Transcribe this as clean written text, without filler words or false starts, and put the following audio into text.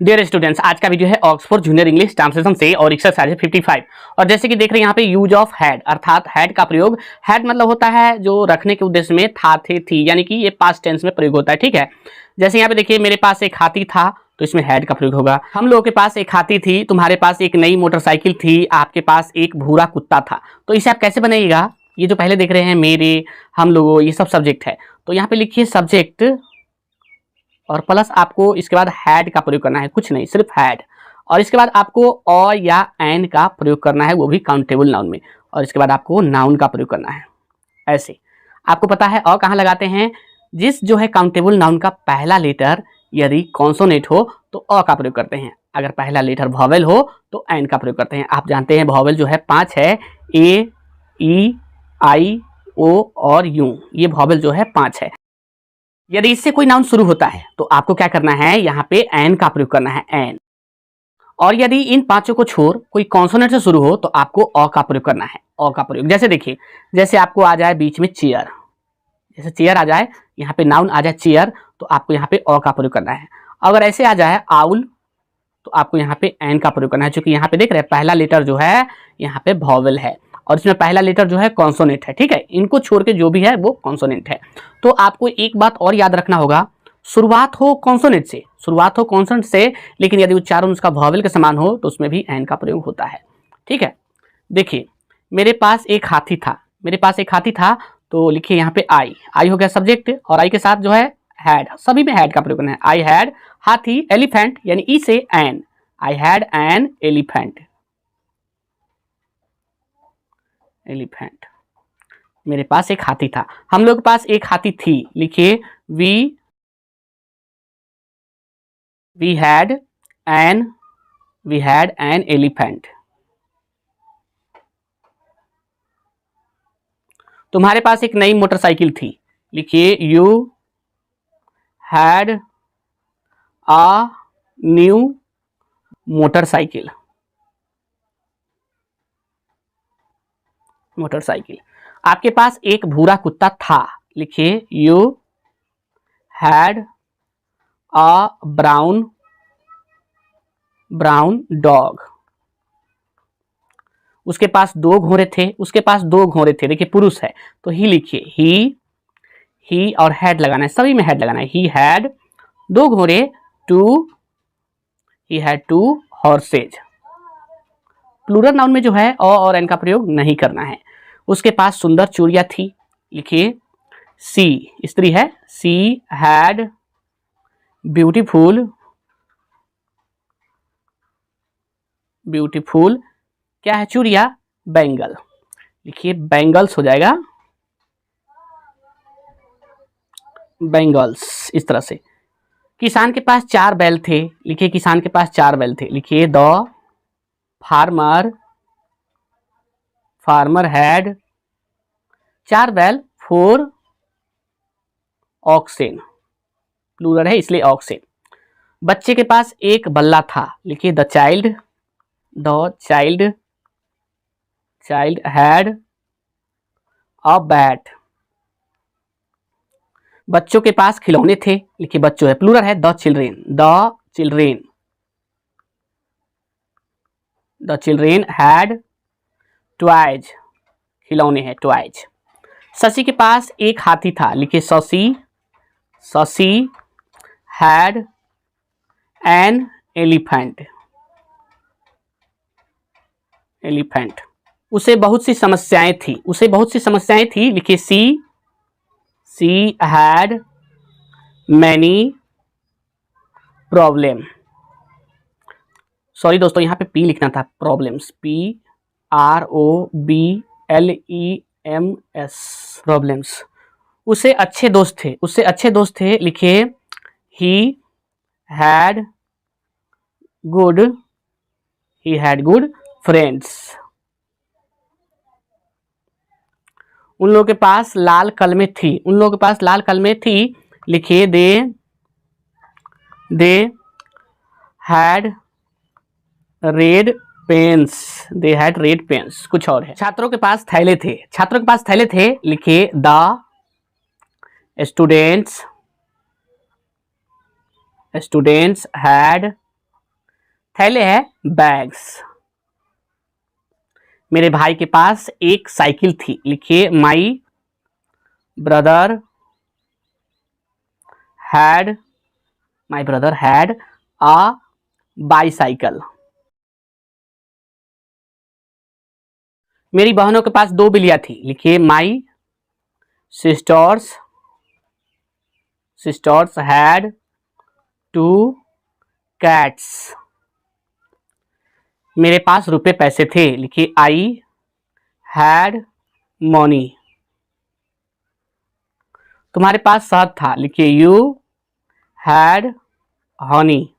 Dear students, आज का video है ऑक्सफोर्ड जूनियर इंग्लिश ट्रांसलेशन से और एक्सरसाइज है 55। और जैसे कि देख रहे हैं यहाँ पे यूज ऑफ हैड, अर्थात हैड का प्रयोग। हैड मतलब होता है जो रखने के उद्देश्य में था, थे, थी, यानी कि ये पास्ट टेंस में प्रयोग होता है। ठीक है, जैसे यहाँ पे देखिए, मेरे पास एक हाथी था तो इसमें हैड का प्रयोग होगा। हम लोगों के पास एक हाथी थी, तुम्हारे पास एक नई मोटरसाइकिल थी, आपके पास एक भूरा कुत्ता था। तो इसे आप कैसे बनाइएगा? ये जो पहले देख रहे हैं मेरे, हम लोगों, ये सब सब्जेक्ट है। तो यहाँ पे लिखिए सब्जेक्ट और प्लस आपको इसके बाद हैड का प्रयोग करना है, कुछ नहीं, सिर्फ हैड। और इसके बाद आपको और या एन का प्रयोग करना है, वो भी काउंटेबल नाउन में। और इसके बाद आपको नाउन का प्रयोग करना है। ऐसे आपको पता है और कहाँ लगाते हैं? जिस जो है काउंटेबल नाउन का पहला लेटर यदि कॉन्सोनेंट हो तो अ का प्रयोग करते हैं, अगर पहला लेटर वॉवेल हो तो एन का प्रयोग करते हैं। आप जानते हैं वॉवेल जो है 5 है, ए, ई, आई, ओ और यू, ये वॉवेल जो है 5 है। यदि इससे कोई नाउन शुरू होता है तो आपको क्या करना है? यहाँ पे एन का प्रयोग करना है, एन। और यदि इन पांचों को छोड़ कोई कॉन्सोनेंट से शुरू हो तो आपको अ का प्रयोग करना है, अ का प्रयोग। जैसे देखिए, जैसे आपको आ जाए बीच में चेयर, जैसे चेयर आ जाए, यहाँ पे नाउन आ जाए चेयर, तो आपको यहाँ पे अ का प्रयोग करना है। अगर ऐसे आ जाए आउल, तो आपको यहाँ पे एन का प्रयोग करना है, क्योंकि यहाँ पे देख रहे हैं पहला लेटर जो है यहाँ पे वॉवेल है और इसमें पहला लेटर जो है कॉन्सोनेंट है। ठीक है, इनको छोड़ के जो भी है वो कॉन्सोनेंट है। तो आपको एक बात और याद रखना होगा, शुरुआत हो कॉन्सोनेंट से, शुरुआत हो कॉन्सोनेंट से, लेकिन यदि उच्चारण उसका वॉवेल के समान हो तो उसमें भी एन का प्रयोग होता है। ठीक है, देखिए मेरे पास एक हाथी था, मेरे पास एक हाथी था, तो लिखिए यहाँ पे आई, आई हो गया सब्जेक्ट, और आई के साथ जो है हैड, सभी में हैड का प्रयोग करना है। आई हैड हाथी, एलिफेंट यानी ई से N, I had an elephant, elephant. मेरे पास एक हाथी था, हम लोग के पास एक हाथी थी, लिखिए वी हैड एन एलिफेंट। तुम्हारे पास एक नई मोटरसाइकिल थी, लिखिए you had a new motorcycle, motorcycle. आपके पास एक भूरा कुत्ता था, लिखिए you had a brown dog. उसके पास दो घोड़े थे, उसके पास दो घोड़े थे, देखिए पुरुष है तो ही लिखिए, ही और हैड लगाना है, सभी में हैड लगाना है। ही हैड दो घोड़े, he had two horses. Plural noun में जो है अ और एन का प्रयोग नहीं करना है। उसके पास सुंदर चूड़ियां थी, लिखिए सी, स्त्री है, सी हैड ब्यूटीफुल क्या है? चूड़िया, बैंगल, लिखिए बैंगल्स हो जाएगा, बैंगल्स, इस तरह से। किसान के पास 4 बैल थे, लिखिए किसान के पास 4 बैल थे, लिखिए द फार्मर हैड 4 बैल, 4 ऑक्सेन, प्लूरल है इसलिए ऑक्सेन। बच्चे के पास एक बल्ला था, लिखिए the child had a bat. बच्चों के पास खिलौने थे, लिखिए बच्चों है, प्लूरल है, द चिल्ड्रेन हैड टॉयज, खिलौने हैं, टॉयज। शशि के पास एक हाथी था, लिखिए शशि हैड एन एलिफेंट, उसे बहुत सी समस्याएं थी, लिखिए she had many problem. Sorry दोस्तों, यहाँ पे पी लिखना था, प्रॉब्लम्स, PROBLEMS, प्रॉब्लम्स। उसे अच्छे दोस्त थे, लिखिए ही हैड गुड फ्रेंड्स। उन लोगों के पास लाल कलमें थी, लिखिए दे हैड रेड पेन्स, कुछ और है। छात्रों के पास थैले थे, लिखिए द स्टूडेंट्स हैड थैले है बैग्स। मेरे भाई के पास एक साइकिल थी, लिखिए my brother had a bicycle. मेरी बहनों के पास 2 बिल्लियां थी, लिखिए माई सिस्टर्स हैड 2 कैट्स। मेरे पास रुपए पैसे थे, लिखिए आई हैड मनी। तुम्हारे पास शहद था, लिखिए यू हैड हनी।